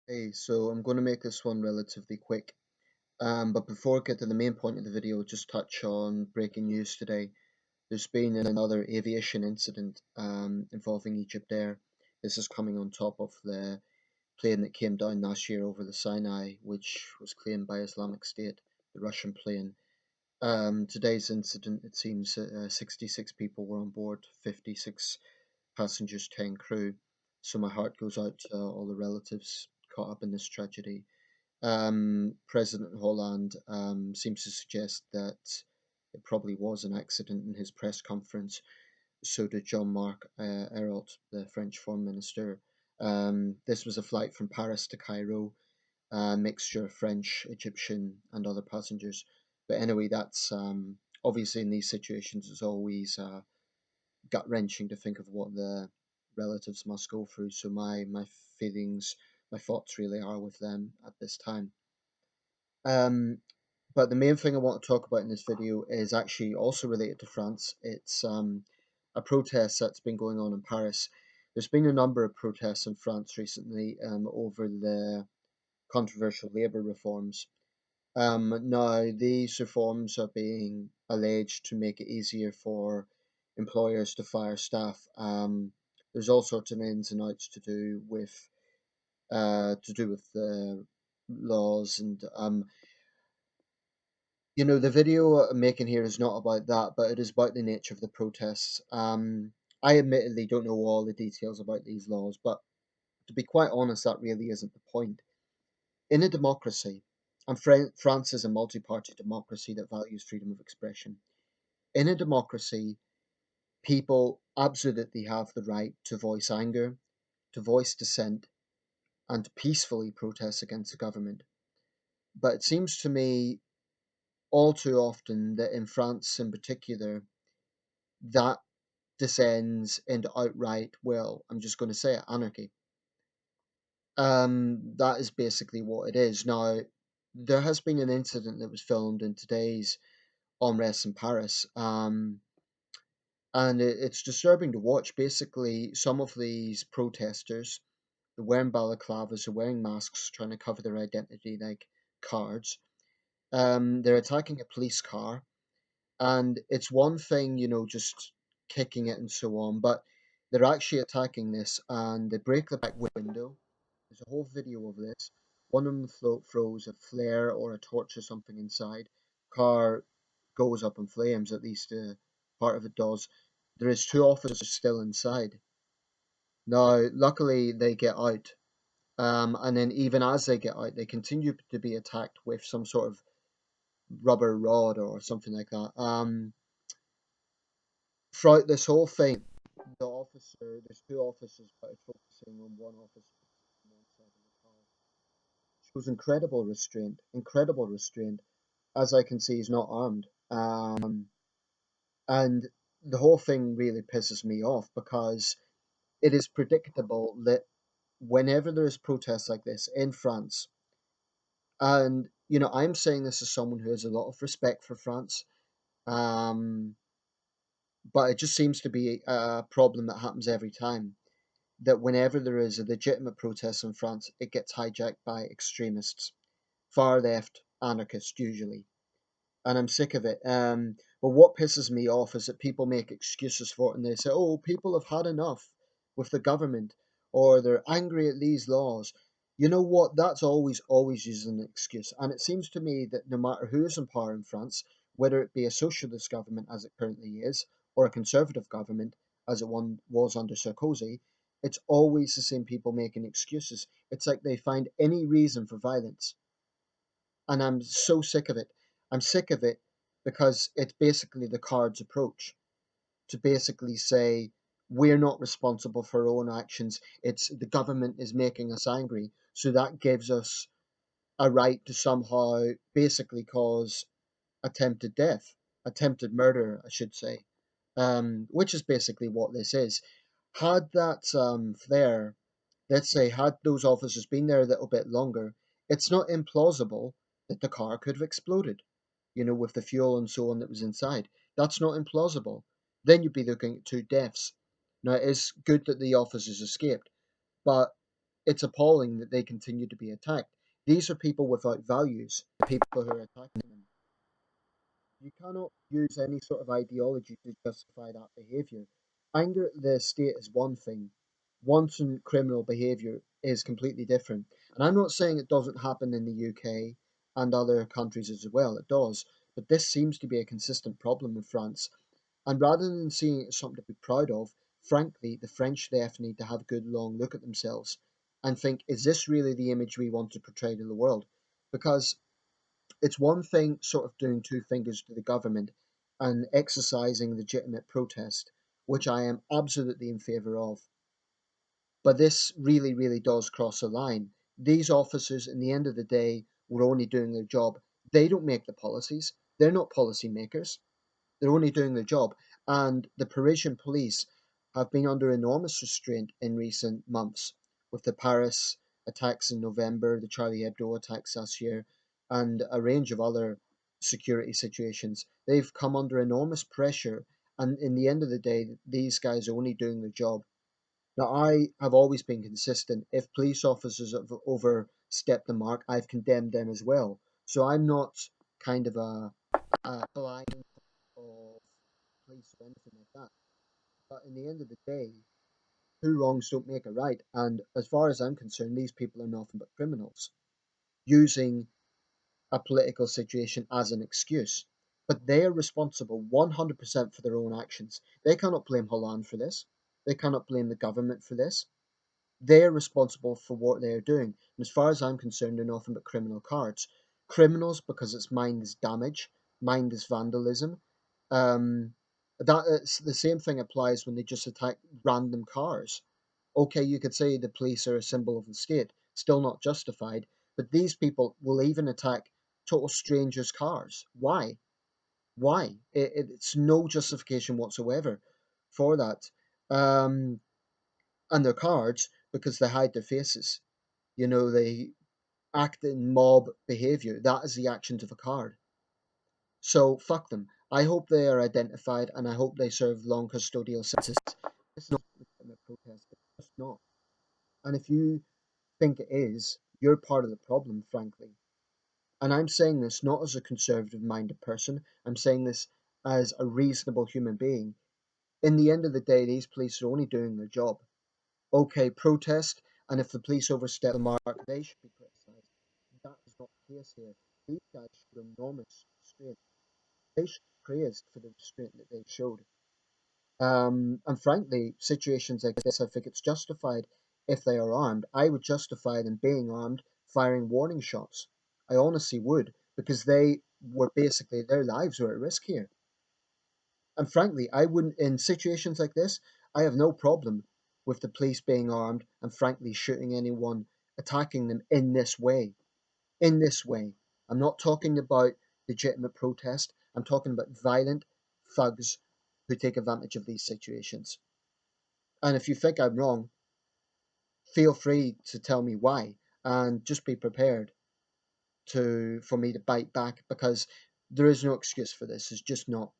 Hey, so I'm going to make this one relatively quick. But before I get to the main point of the video, just touch on breaking news today. There's been another aviation incident involving Egypt Air. This is coming on top of the plane that came down last year over the Sinai, which was claimed by Islamic State, the Russian plane. Today's incident, it seems 66 people were on board, 56 passengers, 10 crew. So my heart goes out to all the relatives caught up in this tragedy. President Holland seems to suggest that it probably was an accident in his press conference. So did Jean-Marc Ayrault, the French foreign minister. This was a flight from Paris to Cairo, a mixture of French, Egyptian, and other passengers. But anyway, that's obviously in these situations, it's always gut wrenching to think of what the relatives must go through. So my feelings, my thoughts really are with them at this time. Um, but the main thing I want to talk about in this video is actually also related to France. It's a protest that's been going on in Paris. There's been a number of protests in France recently over the controversial labour reforms. Now, these reforms are being alleged to make it easier for employers to fire staff. There's all sorts of ins and outs to do with the laws and the video I'm making here is not about that, but it is about the nature of the protests. I admittedly don't know all the details about these laws, but to be quite honest, that really isn't the point. In a democracy, and France is a multi party democracy that values freedom of expression. In a democracy, people absolutely have the right to voice anger, to voice dissent, and to peacefully protest against the government. But it seems to me all too often that in France in particular, that descends into outright, well, I'm just going to say it, anarchy. That is basically what it is. Now, there has been an incident that was filmed in today's unrest in Paris, and it's disturbing to watch. Basically, some of these protesters, they're wearing balaclavas, they're wearing masks, trying to cover their identity like cards. They're attacking a police car, and it's one thing, just kicking it and so on, but they're actually attacking this, and they break the back window. There's a whole video of this. One of them throws a flare or a torch or something inside. Car goes up in flames, at least part of it does. There is two officers still inside. Now, luckily, they get out. And then even as they get out, they continue to be attacked with some sort of rubber rod or something like that. Throughout this whole thing, there's two officers, but it's focusing on one officer on one side of the car. Shows incredible restraint. As I can see, he's not armed. And the whole thing really pisses me off because it is predictable that whenever there's protests like this in France, and I'm saying this as someone who has a lot of respect for France, um, but it just seems to be a problem that happens every time. That whenever there is a legitimate protest in France, it gets hijacked by extremists, far left anarchists usually, and I'm sick of it. But what pisses me off is that people make excuses for it and they say, "Oh, people have had enough with the government, or they're angry at these laws." You know what? That's always used as an excuse, and it seems to me that no matter who is in power in France, whether it be a socialist government as it currently is, or a conservative government as it one was under Sarkozy, it's always the same people making excuses. It's like they find any reason for violence, and I'm so sick of it. I'm sick of it because it's basically the card's approach to basically say we're not responsible for our own actions. It's the government is making us angry, so that gives us a right to somehow basically cause attempted death, attempted murder, I should say, which is basically what this is. Had that flare, let's say, had those officers been there a little bit longer, it's not implausible that the car could have exploded, with the fuel and so on that was inside. That's not implausible. Then you'd be looking at two deaths. Now, it is good that the officers escaped, but it's appalling that they continue to be attacked. These are people without values, the people who are attacking them. You cannot use any sort of ideology to justify that behaviour. Anger at the state is one thing, wanton criminal behaviour is completely different. And I'm not saying it doesn't happen in the UK and other countries as well, it does. But this seems to be a consistent problem in France. And rather than seeing it as something to be proud of, frankly, the French therefore need to have a good long look at themselves and think, is this really the image we want to portray to the world? Because it's one thing sort of doing two fingers to the government and exercising legitimate protest, which I am absolutely in favour of. But this really, really does cross a line. These officers, in the end of the day, were only doing their job. They don't make the policies. They're not policy makers. They're only doing their job. And the Parisian police have been under enormous restraint in recent months with the Paris attacks in November, the Charlie Hebdo attacks last year, and a range of other security situations. They've come under enormous pressure. And in the end of the day, these guys are only doing their job. Now, I have always been consistent. If police officers have overstepped the mark, I've condemned them as well. So I'm not kind of a blind of police or anything like that. But in the end of the day, two wrongs don't make a right. And as far as I'm concerned, these people are nothing but criminals using a political situation as an excuse. But they are responsible 100% for their own actions. They cannot blame Holland for this. They cannot blame the government for this. They're responsible for what they're doing. And as far as I'm concerned, they're nothing but criminal cards. Criminals because it's mindless damage, mindless vandalism. Um, that it's the same thing applies when they just attack random cars. Okay, you could say the police are a symbol of the state, still not justified, but these people will even attack total strangers' cars. Why? Why? It's no justification whatsoever for that. Um, and their cards because they hide their faces. You know, they act in mob behavior. That is the actions of a card. So fuck them. I hope they are identified and I hope they serve long custodial sentences. It's not a legitimate protest. It's just not. And if you think it is, you're part of the problem, frankly. And I'm saying this not as a conservative minded person, I'm saying this as a reasonable human being. In the end of the day, these police are only doing their job. Okay, protest, and if the police overstep the mark, they should be criticised. That is not the case here. These guys showed enormous restraint. They should be praised for the restraint that they showed. And frankly, situations like this, I think it's justified if they are armed. I would justify them being armed, firing warning shots. I honestly would, because they were basically, their lives were at risk here. And frankly, I wouldn't, in situations like this, I have no problem with the police being armed and frankly shooting anyone attacking them in this way. In this way. I'm not talking about legitimate protest, I'm talking about violent thugs who take advantage of these situations. And if you think I'm wrong, feel free to tell me why and just be prepared to for me to bite back because there is no excuse for this. It's just not.